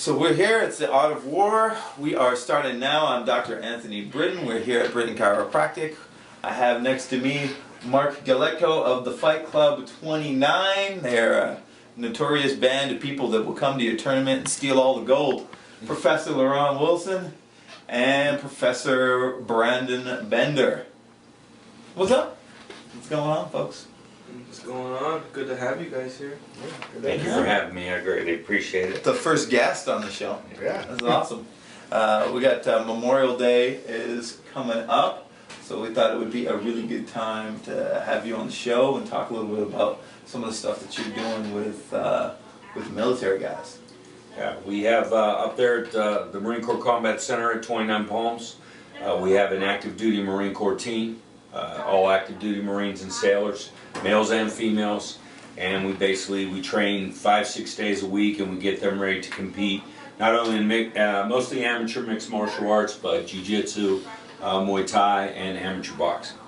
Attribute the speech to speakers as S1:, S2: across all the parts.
S1: So we're here, it's the Art of War. We are starting now. I'm Dr. Anthony Britton. We're here at Britton Chiropractic. I have next to me Mark Geletko of the Fight Club 29. They're a notorious band of people that will come to your tournament and steal all the gold. Professor Liron Wilson and Professor Brandon Bender. What's up? What's going on, folks?
S2: What's going on? Good to have you guys here.
S3: Thank you for having me. I greatly appreciate it.
S1: The first guest on the show.
S3: Yeah.
S1: That's awesome. We got Memorial Day is coming up, so we thought it would be a really good time to have you on the show and talk a little bit about some of the stuff that you're doing with military guys.
S3: Yeah, we have up there at the Marine Corps Combat Center at 29 Palms, we have an active duty Marine Corps team, all active duty Marines and sailors, males and females, and we train 5-6 days a week, and we get them ready to compete not only in mostly amateur mixed martial arts, but jiu-jitsu, Muay Thai, and amateur boxing.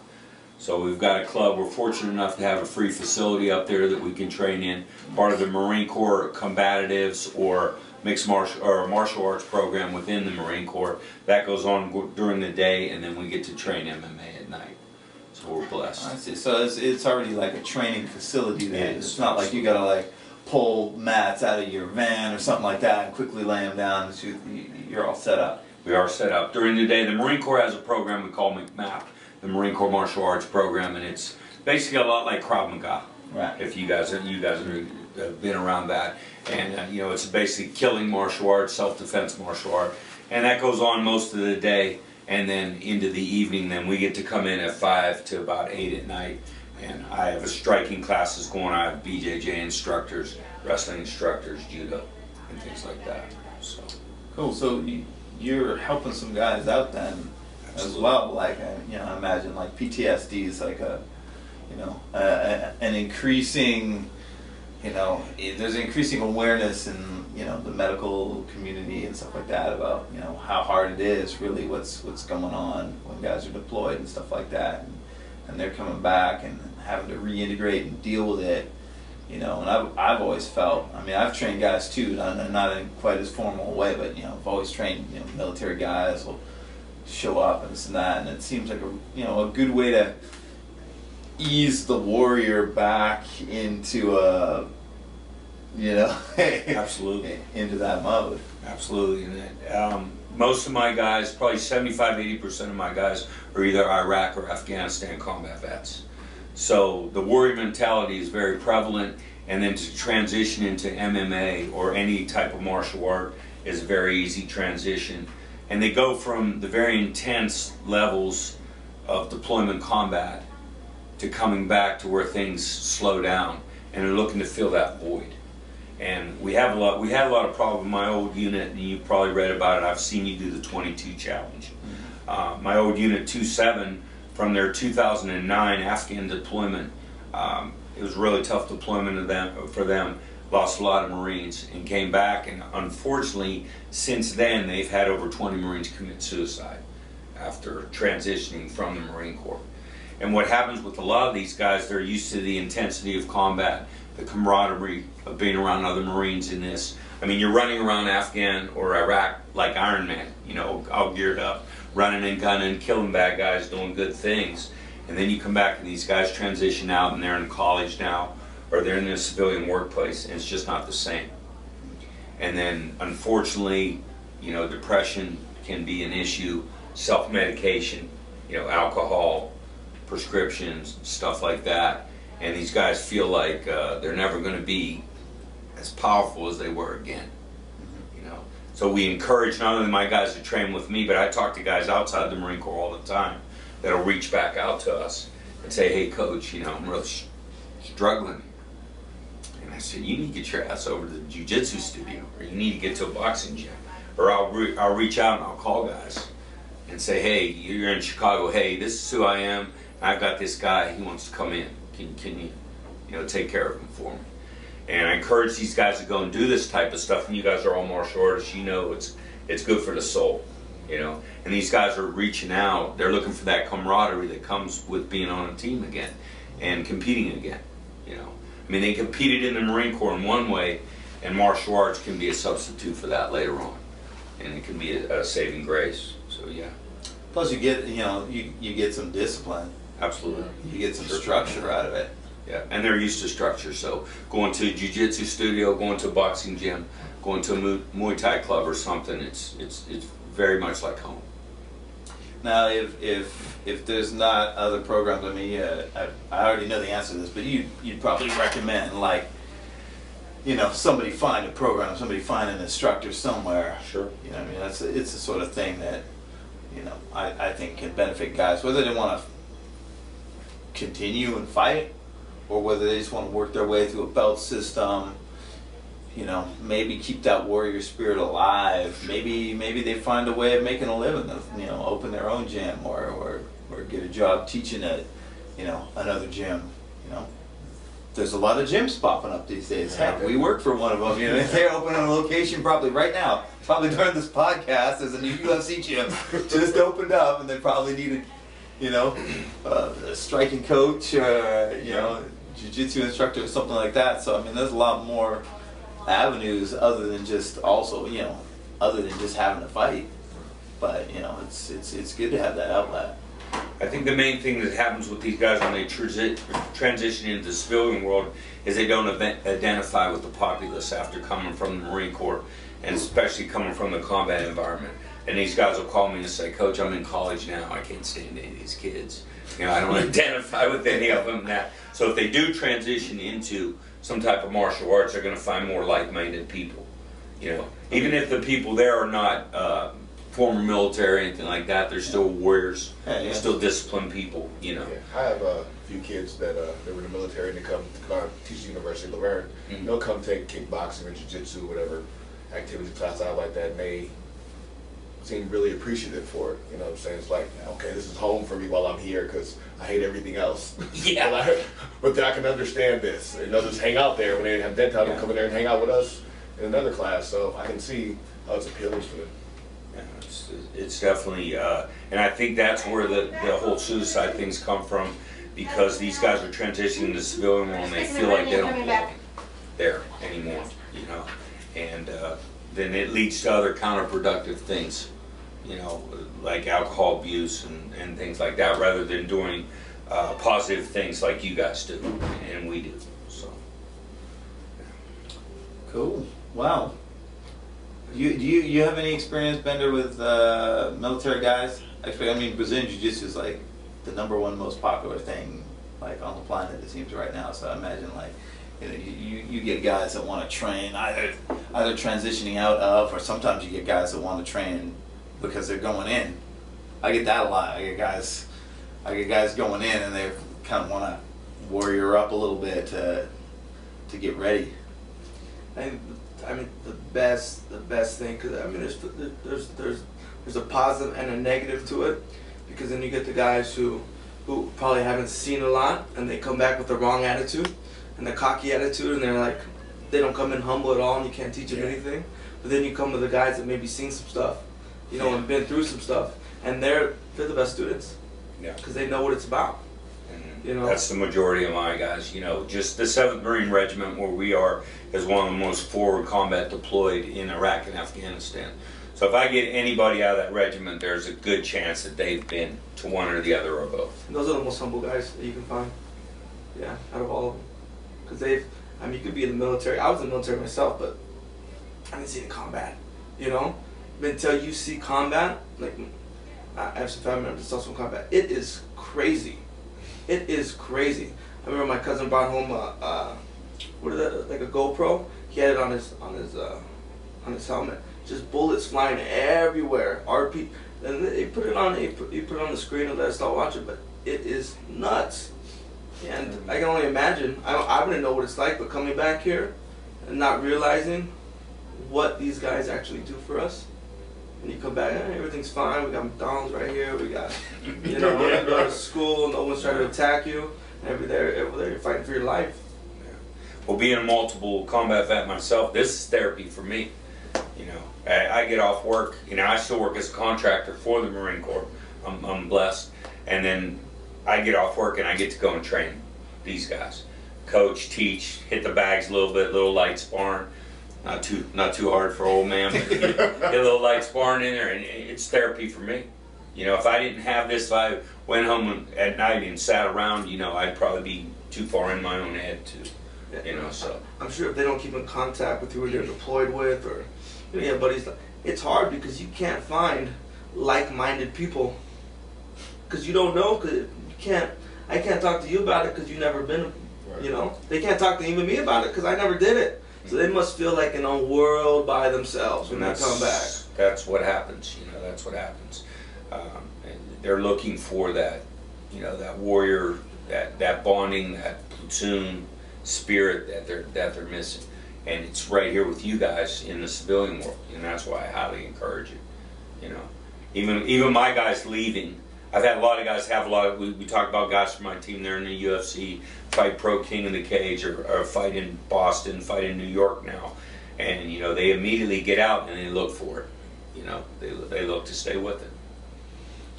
S3: So we've got a club. We're fortunate enough to have a free facility up there that we can train in, part of the Marine Corps combatives or mixed martial arts program within the Marine Corps. That goes on during the day, and then we get to train MMA at night. So we're blessed.
S1: I see. So it's already like a training facility there.
S3: It's
S1: not like you gotta like pull mats out of your van or something like that and quickly lay them down. You're all set up.
S3: We are set up. During the day, the Marine Corps has a program we call McMAP, the Marine Corps Martial Arts Program, and it's basically a lot like Krav Maga.
S1: Right.
S3: If you guys have been around that, and you know, it's basically killing martial arts, self-defense martial art, and that goes on most of the day, and then into the evening. Then we get to come in at 5 to about 8 at night, and I have a striking classes going. I have BJJ instructors, wrestling instructors, judo, and things like that. So
S1: cool. So you're helping some guys out then.
S3: Absolutely.
S1: As well, like you know, I imagine like PTSD is like an increasing, there's increasing awareness in the medical community and stuff like that about how hard it is, really what's going on when guys are deployed and stuff like that, and they're coming back and having to reintegrate and deal with it, and I've always felt, I mean, I've trained guys too, not in quite as formal a way, but I've always trained military guys will show up and this and that, and it seems like a good way to ease the warrior back into
S3: absolutely
S1: into that mode.
S3: Absolutely. And most of my guys, probably 75-80% of my guys, are either Iraq or Afghanistan combat vets. So the warrior mentality is very prevalent, and then to transition into MMA or any type of martial art is a very easy transition. And they go from the very intense levels of deployment combat to coming back to where things slow down, and they're looking to fill that void. And we had a lot of problems in my old unit, and you've probably read about it. I've seen you do the 22 challenge. My old unit 27, from their 2009 Afghan deployment, it was a really tough deployment for them. Lost a lot of Marines and came back, and unfortunately since then they've had over 20 Marines commit suicide after transitioning from the Marine Corps. And what happens with a lot of these guys, they're used to the intensity of combat, the camaraderie of being around other Marines in this. I mean, you're running around Afghan or Iraq like Iron Man, all geared up, running and gunning, killing bad guys, doing good things. And then you come back and these guys transition out and they're in college now, or they're in a civilian workplace, and it's just not the same. And then unfortunately, depression can be an issue, self-medication, alcohol, prescriptions, stuff like that. And these guys feel like they're never going to be as powerful as they were again. So we encourage not only my guys to train with me, but I talk to guys outside the Marine Corps all the time that'll reach back out to us and say, "Hey coach, I'm really struggling." And I said, "You need to get your ass over to the jiu-jitsu studio, or you need to get to a boxing gym." Or I'll reach out and I'll call guys and say, "Hey, you're in Chicago. Hey, this is who I am. I've got this guy. He wants to come in. Can you, take care of him for me?" And I encourage these guys to go and do this type of stuff. And you guys are all martial artists. It's good for the soul, And these guys are reaching out. They're looking for that camaraderie that comes with being on a team again and competing again. I mean, they competed in the Marine Corps in one way, And martial arts can be a substitute for that later on, and it can be a saving grace. So yeah,
S1: Plus, you get you get some discipline.
S3: absolutely.
S1: You get some structure out of it.
S3: Yeah, and they're used to structure. So going to a jiu-jitsu studio, going to a boxing gym, going to a Muay Thai club or something, it's very much like home.
S1: Now, if there's not other programs, I mean, I already know the answer to this, but you'd probably recommend, like, somebody find a program, somebody find an instructor somewhere.
S3: Sure.
S1: I mean, it's the sort of thing that, I think can benefit guys, whether they want to continue and fight, or whether they just want to work their way through a belt system. Maybe keep that warrior spirit alive. Maybe they find a way of making a living. Open their own gym or get a job teaching at another gym. There's a lot of gyms popping up these days. Heck, we work for one of them. They're opening a location probably right now. Probably during this podcast, there's a new UFC gym just opened up, and they probably needed a striking coach, jiu-jitsu instructor or something like that. So I mean, there's a lot more avenues other than just having to fight. But it's good to have that outlet.
S3: I think the main thing that happens with these guys when they transition into the civilian world is they don't identify with the populace after coming from the Marine Corps, and especially coming from the combat environment. And these guys will call me and say, "Coach, I'm in college now. I can't stand any of these kids. I don't identify with any of them." So if they do transition into some type of martial arts, they're going to find more like-minded people. Even if the people there are not former military or anything like that, they're still warriors. They're still disciplined people.
S4: Yeah, I have a few kids that they were in the military and they come to teach University of Liron.
S3: Mm-hmm.
S4: They'll come take kickboxing or jiu-jitsu, whatever activity class out like that, and they seem really appreciative for it. You know what I'm saying? It's like, okay, this is home for me while I'm here because I hate everything else.
S3: Yeah.
S4: but I can understand this. And they'll just hang out there when they have dead time. They'll come in there and hang out with us in another class. So I can see how it's appealing to them.
S3: Yeah, it's definitely, and I think that's where the whole suicide things come from, because these guys are transitioning to the civilian world and they feel like they don't belong there anymore, and then it leads to other counterproductive things, like alcohol abuse and things like that, rather than doing positive things like you guys do and we do. So.
S1: Cool. Wow. You have any experience, Bender, with military guys? Actually, I mean, Brazilian Jiu-Jitsu is like the #1 most popular thing like on the planet, it seems, right now. So I imagine like you get guys that want to train either transitioning out of, or sometimes you get guys that want to train because they're going in. I get that a lot. I get guys going in and they kind of want to warrior up a little bit to get ready.
S2: I mean, the best thing, because I mean, there's a positive and a negative to it, because then you get the guys who probably haven't seen a lot and they come back with the wrong attitude and the cocky attitude, and they're like, they don't come in humble at all, and you can't teach them anything. But then you come with the guys that maybe seen some stuff, and been through some stuff, and they're the best students, because they know what it's about.
S3: That's the majority of my guys. Just the 7th Marine Regiment, where we are, is one of the most forward combat deployed in Iraq and Afghanistan. So if I get anybody out of that regiment, there's a good chance that they've been to one or the other or both.
S2: And those are the most humble guys that you can find. Yeah, out of all of them. Because you could be in the military. I was in the military myself, but I didn't see the combat. But until you see combat, like, I have some family members that saw some combat. It is crazy. It is crazy. I remember my cousin brought home like a GoPro. He had it on his helmet. Just bullets flying everywhere. RP, and he put it on the screen and let us all watch it. But it is nuts. And I can only imagine. I wouldn't know what it's like, but coming back here and not realizing what these guys actually do for us. And you come back, everything's fine. We got McDonald's right here. We got, you go to school. No one's trying to attack you. And over there, you're fighting for your life.
S3: Yeah. Well, being a multiple combat vet myself, this is therapy for me. I get off work. I still work as a contractor for the Marine Corps. I'm blessed. And then I get off work and I get to go and train these guys. Coach, teach, hit the bags a little bit, little light sparring. Not too hard for old man, but get a little light sparring in there, and it's therapy for me. You know, if I didn't have this, if I went home at night and sat around, you know, I'd probably be too far in my own head too. You know, so
S2: I'm sure if they don't keep in contact with who they're deployed with, or you know, yeah, buddies, it's hard because you can't find like-minded people because you don't know. Because I can't talk to you about it because you've never been. You know, they can't talk to even me about it because I never did it. So they must feel like in a world by themselves when they come back.
S3: That's what happens. You know, that's what happens. And they're looking for that, you know, that warrior, that bonding, that platoon spirit that they're missing. And it's right here with you guys in the civilian world, and that's why I highly encourage it. You know, even my guys leaving. I've had a lot of guys we talk about guys from my team, they're in the UFC, fight pro King in the Cage, or fight in Boston, fight in New York now. And, you know, they immediately get out and they look for it. You know, they look to stay with it.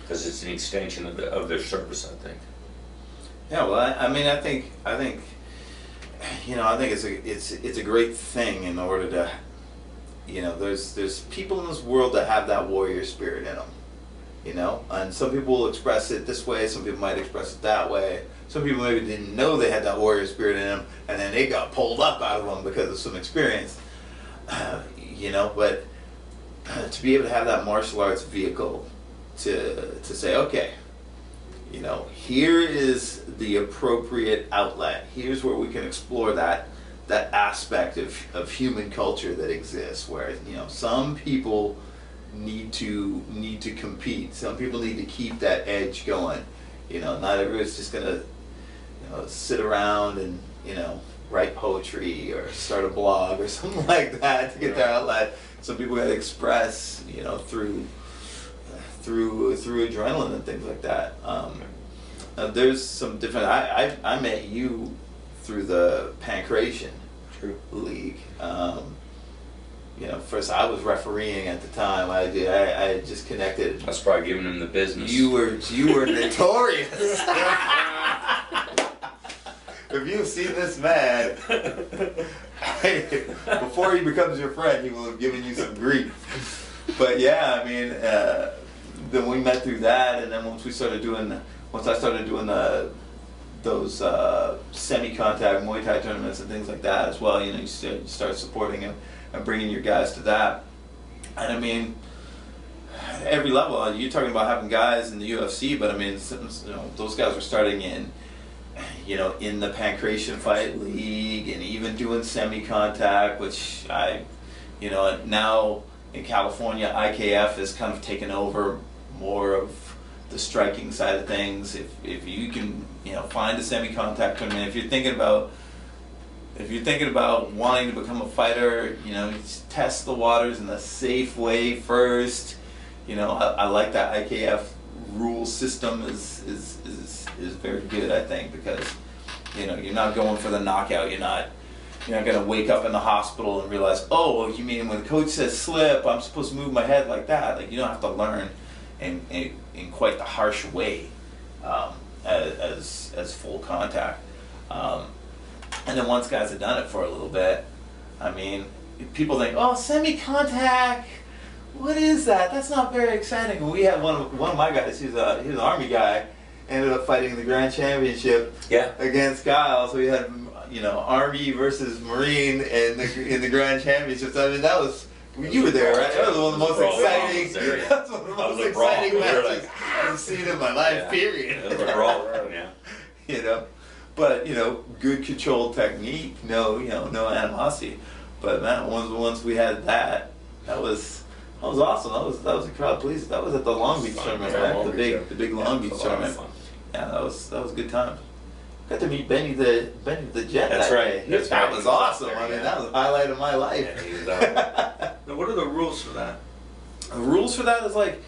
S3: Because it's an extension of their service, I think.
S1: Yeah, well, I think, you know, I think it's a great thing in order to, you know, there's people in this world that have that warrior spirit in them. You know, and some people will express it this way, some people might express it that way. Some people maybe didn't know they had that warrior spirit in them, and then they got pulled up out of them because of some experience. You know, but to be able to have that martial arts vehicle to say, okay, you know, here is the appropriate outlet. Here's where we can explore that aspect of human culture that exists, where, you know, some people need to compete. Some people need to keep that edge going. You know, not everyone's just gonna, you know, sit around and, you know, write poetry or start a blog or something like that to get their outlet. Some people gotta express, you know, through adrenaline and things like that. There's some different. I met you through the Pancration League. You know, first I was refereeing at the time. I had just connected.
S3: That's probably giving him the business.
S1: You were notorious. If you've seen this man, before he becomes your friend, he will have given you some grief. But yeah, I mean, then we met through that, and then once I started doing those semi-contact Muay Thai tournaments and things like that as well, you know, you start supporting him and bringing your guys to that. And I mean, at every level, you're talking about having guys in the UFC, but I mean, you know, those guys were starting in, you know, in the Pancration Fight League and even doing semi-contact, which you know, now in California, IKF has kind of taken over more of the striking side of things. If you can, you know, find a semi-contact tournament, if you're thinking about wanting to become a fighter, you know, just test the waters in a safe way first. You know, I like that IKF rule system is very good, I think, because, you know, you're not going for the knockout. You're not gonna wake up in the hospital and realize, oh, you mean when the coach says slip, I'm supposed to move my head like that? Like, you don't have to learn in quite the harsh way as full contact. And then once guys have done it for a little bit, I mean, people think, oh, semi-contact, what is that? That's not very exciting. And we had one of my guys, he was an Army guy, ended up fighting the Grand Championship against Kyle. So we had, you know, Army versus Marine in the Grand Championships. I mean, that was, you were there, right? That was one of the most exciting. That's one of the most exciting matches I've seen in my life. Period.
S3: It was a brawl, yeah.
S1: You know. But, you know, good controlled technique, no animosity. But man, once we had that was awesome. That was a crowd pleaser. That was at the Long Beach tournament, right? The big Long Beach tournament. Yeah, that was a good time. Got to meet Benny the Jet.
S3: That's right.
S1: That was awesome. I mean, that was a highlight of my life.
S3: Yeah, he was out there.
S2: Now, what are the rules for that?
S1: The rules for that is like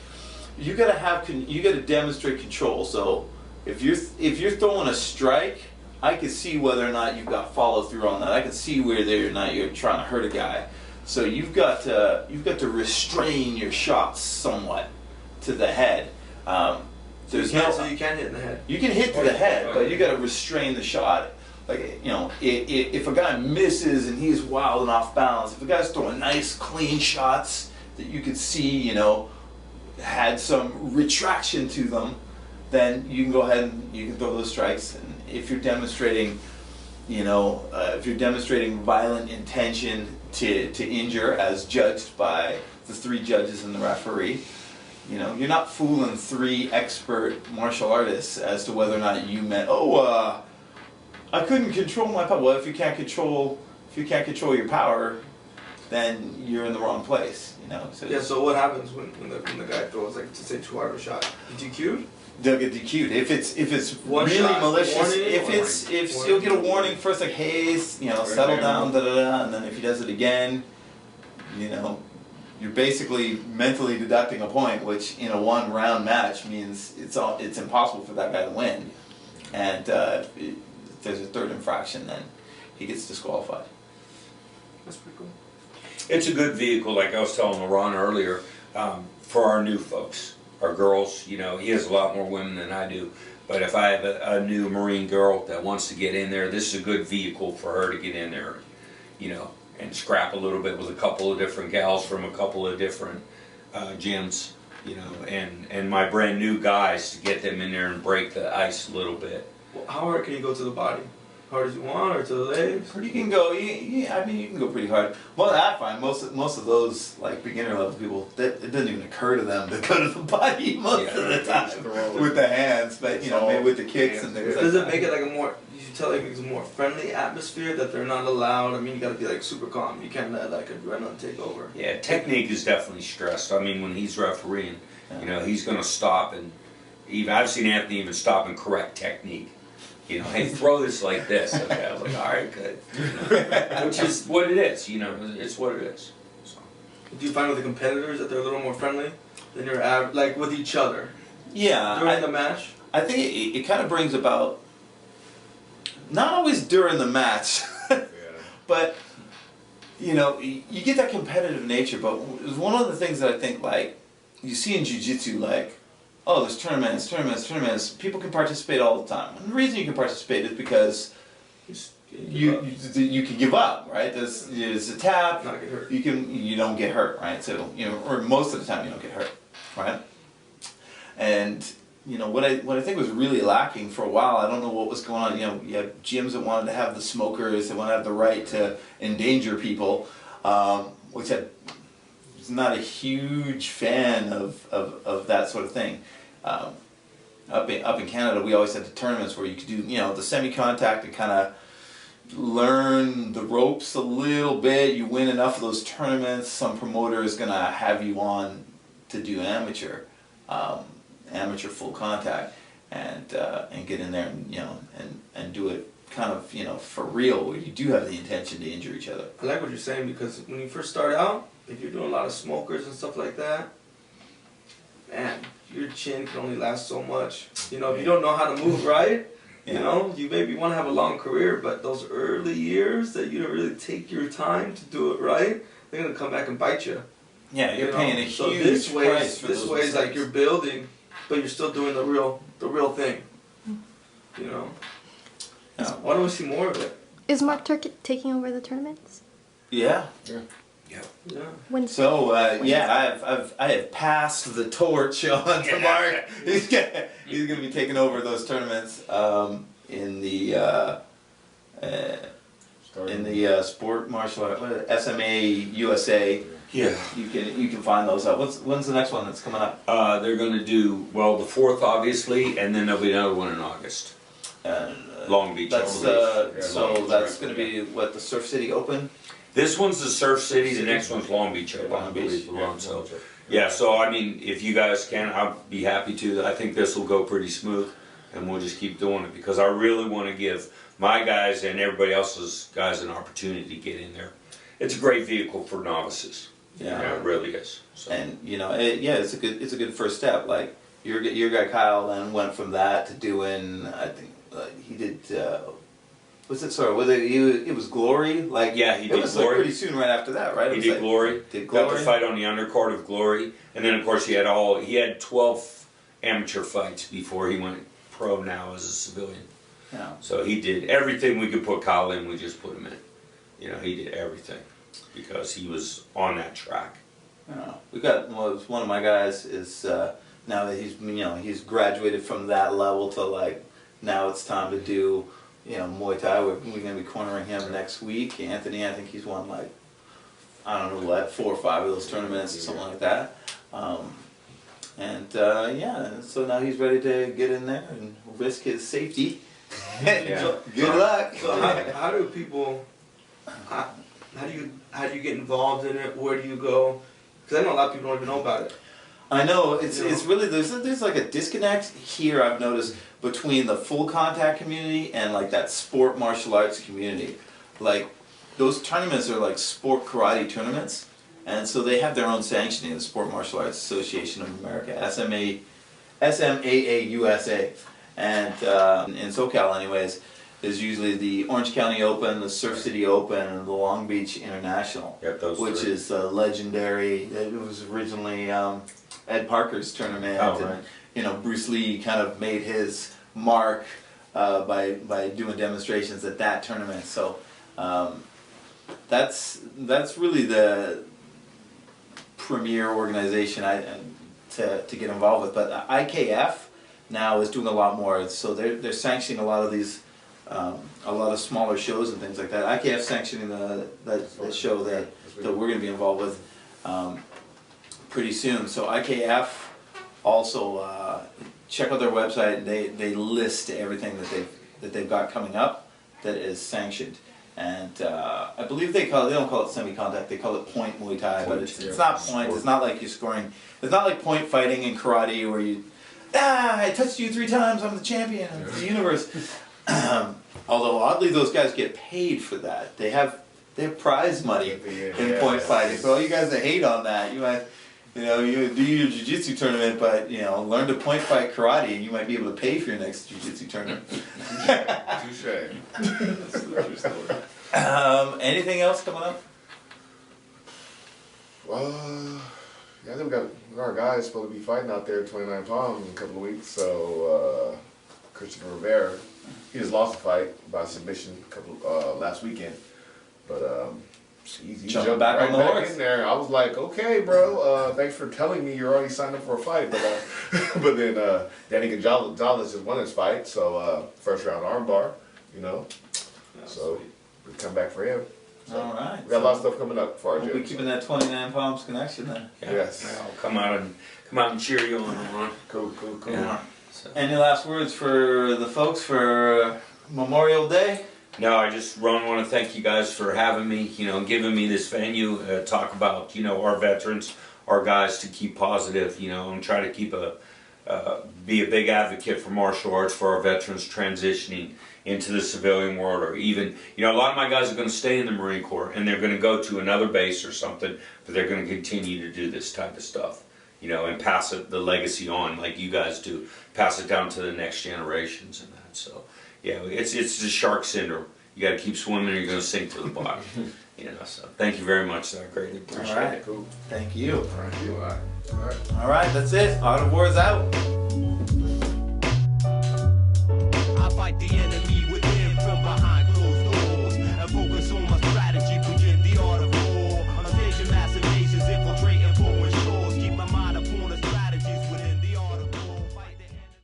S1: you got to demonstrate control. So if you're throwing a strike, I can see whether or not you've got follow through on that. I can see whether or not you're trying to hurt a guy. So you've got to restrain your shots somewhat to the head.
S2: So you can't hit in the head.
S1: You can hit to the head, but you got to restrain the shot. like, you know, if a guy misses and he's wild and off balance, if a guy's throwing nice clean shots that you could see, you know, had some retraction to them, then you can go ahead and you can throw those strikes. And if you're demonstrating, you know, if you're demonstrating violent intention to injure as judged by the 3 judges and the referee, you know, you're not fooling 3 expert martial artists as to whether or not you meant, I couldn't control my power. Well, if you can't control your power, then you're in the wrong place, you know. So
S2: yeah. So what happens when the guy throws, like, to say too hard of a shot? DQ'd?
S1: They'll get DQ'd if it's
S2: One
S1: really
S2: shot,
S1: malicious.
S2: warning,
S1: If you'll get a warning first, like, hey, you know, settle down, and then if he does it again, you know, you're basically mentally deducting a point, which in a 1-round match means it's impossible for that guy to win. And if there's a 3rd infraction, then he gets disqualified.
S2: That's pretty cool.
S3: It's a good vehicle, like I was telling Liron earlier, for our new folks, our girls. You know, he has a lot more women than I do, but if I have a new Marine girl that wants to get in there, this is a good vehicle for her to get in there, you know, and scrap a little bit with a couple of different gals from a couple of different gyms, you know, and my brand new guys to get them in there and break the ice a little bit.
S2: Well, how hard can you go to the body? Hard as you want, or to the legs?
S1: You can go. I mean, you can go pretty hard. Well, I find most of those, like, beginner level people, it doesn't even occur to them to go to the body most of the time with the hands, but you know, maybe with the kicks and things like that.
S2: Does it make it like a more? You should tell, like, it's a more friendly atmosphere that they're not allowed. I mean, you got to be like super calm. You can't let, like, adrenaline take over.
S3: Yeah, technique is definitely stressed. I mean, when he's refereeing, you know, he's going to stop and even I've seen Anthony even stop and correct technique. You know, hey, throw this like this. Okay, I was like, all right, good. You know, which is what it is. You know, it's what it is. So.
S2: Do you find with the competitors that they're a little more friendly than your average, like with each other?
S1: Yeah.
S2: During the match?
S1: I think it kind of brings about, not always during the match, but, you know, you get that competitive nature, but one of the things that I think, like, you see in jiu-jitsu, like, oh, there's tournaments. People can participate all the time. And the reason you can participate is because you can give up, right? There's a tap.
S2: Not get hurt.
S1: You don't get hurt, right? So, you know, or most of the time you don't get hurt, right? And you know what I think was really lacking for a while. I don't know what was going on. You know, you have gyms that wanted to have the smokers, they want to have the right to endanger people, which I was not a huge fan of that sort of thing. Up in Canada, we always had the tournaments where you could do, you know, the semi-contact and kind of learn the ropes a little bit. You win enough of those tournaments, some promoter is going to have you on to do amateur full contact, and get in there and, you know, and do it kind of, you know, for real, where you do have the intention to injure each other.
S2: I like what you're saying, because when you first start out, if you're doing a lot of smokers and stuff like that, man, your chin can only last so much. You know, if you don't know how to move right, you know, you maybe want to have a long career, but those early years that you don't really take your time to do it right, they're going to come back and bite you.
S1: Yeah, you're paying a huge
S2: so this
S1: price for
S2: this
S1: those
S2: way is like
S1: mistakes.
S2: you're building, but you're still doing the real thing. You know?
S1: Yeah.
S2: Why don't we see more of it?
S5: Is Mark taking over the tournaments?
S1: Yeah.
S2: Yeah.
S5: When?
S1: So I have passed the torch on to Mark. He's gonna be taking over those tournaments in the sport martial art SMA USA.
S3: Yeah.
S1: You can find those up. When's the next one that's coming up?
S3: They're going to do, well, the 4th obviously, and then there'll be another one in August. Long Beach.
S1: That's
S3: Long
S1: that's
S3: Beach.
S1: going to be what, the Surf City Open.
S3: This one's the Surf City, the next one's Long Beach Open, I believe. So, yeah, so I mean, if you guys can, I'll be happy to. I think this will go pretty smooth, and we'll just keep doing it, because I really want to give my guys and everybody else's guys an opportunity to get in there. It's a great vehicle for novices. Yeah, it really is. So.
S1: And you know, it's a good first step. Like your guy Kyle then went from that to doing, I think he did. It was Glory? Like,
S3: yeah, he did.
S1: It was
S3: Glory.
S1: like pretty soon right after that, right?
S3: He did Glory. Got to fight on the undercard of Glory, and then of course he had 12 amateur fights before he went pro now as a civilian.
S1: Yeah.
S3: So he did everything we could put Kyle in, we just put him in. You know, he did everything because he was on that track.
S1: Yeah. We got one of my guys is now that he's graduated from that level to like now it's time to do Muay Thai. We're gonna be cornering him next week. Anthony, I think he's won like I don't know what 4 or 5 of those tournaments or something like that. So now he's ready to get in there and risk his safety.
S3: Yeah.
S1: Good luck.
S2: So how do people? How do you get involved in it? Where do you go? Because I know a lot of people don't even know about it.
S1: I know it's really there's like a disconnect here I've noticed between the full contact community and like that sport martial arts community. Like those tournaments are like sport karate tournaments, and so they have their own sanctioning, the Sport Martial Arts Association of America, SMAA USA, and in SoCal anyways, is usually the Orange County Open, the Surf City Open, and the Long Beach International,
S3: Yep, those
S1: which
S3: three.
S1: is legendary. It was originally Ed Parker's tournament,
S3: right.
S1: and Bruce Lee kind of made his mark by doing demonstrations at that tournament. So that's really the premier organization to get involved with. But IKF now is doing a lot more. So they're sanctioning a lot of these. A lot of smaller shows and things like that. IKF sanctioning the show that we're going to be involved with pretty soon. So IKF also check out their website. They list everything that they've got coming up that is sanctioned. And I believe they don't call it semi-contact. They call it point Muay Thai, but it's not point. It's not like you're scoring. It's not like point fighting in karate where I touched you 3 times. I'm the champion of the universe. Although oddly, those guys get paid for that. They have prize money in point fighting. So all you guys that hate on that, you might, you do your jiu-jitsu tournament, but learn to point fight karate, and you might be able to pay for your next jiu-jitsu tournament.
S4: Touche.
S1: Anything else coming up?
S4: Yeah, I think we got our guys supposed to be fighting out there 29 pounds in a couple of weeks. So Christian Rivera. He just lost a fight by submission last weekend, but he jumped
S1: back
S4: right
S1: on the
S4: back
S1: horse
S4: in there. I was like, okay, bro, thanks for telling me you're already signed up for a fight. But then Danny Gonzalez just won his fight, so first round armbar, so we come back for him. So
S1: All right.
S4: we got a lot of stuff coming up for our
S1: We'll
S4: gym.
S1: be keeping that 29 pounds connection then.
S3: Yeah.
S4: Yes.
S3: I'll come out and cheer you on.
S4: Cool.
S3: Yeah. So.
S1: Any last words for the folks for Memorial Day?
S3: No, I just want to thank you guys for having me, giving me this venue, talk about, our veterans, our guys to keep positive, and try to keep be a big advocate for martial arts for our veterans transitioning into the civilian world, or even, a lot of my guys are going to stay in the Marine Corps and they're going to go to another base or something, but they're going to continue to do this type of stuff, and pass the legacy on like you guys do, pass it down to the next generations and that. So, yeah, it's the shark syndrome. You got to keep swimming or you're going to sink to the bottom. So thank you very much. I greatly appreciate
S1: All right.
S3: it.
S4: Cool.
S1: Thank you.
S4: All right.
S1: All right, that's it. Art of War's out.
S6: I fight the enemy with